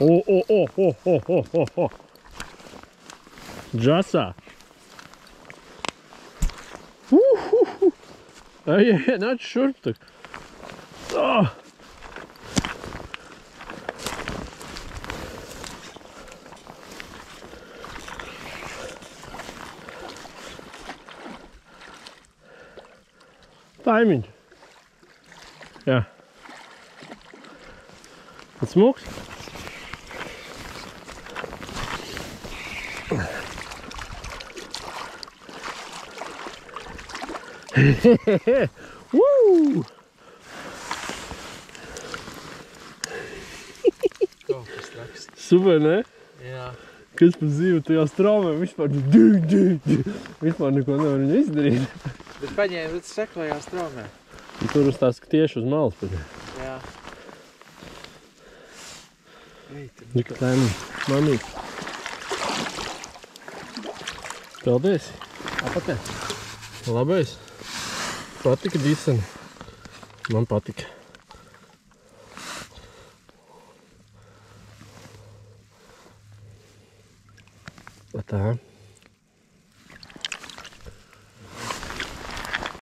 O. Džasā. Ej, nāc šurp tak. Taimiņš. Jā. Tas smūgs? Woo! Super, ne? Jā. Kas par dzīvi tajā straumē vispār vispār neko nevar viņu izdarīt. Bet paņēma, bet seklējā straumē. Un tur uz tās tieši uz malas paņēma. Jā. Nika taimiņ, mamīt. Peldies? Apatē? Labais? Patika disani. Man patika. Tā.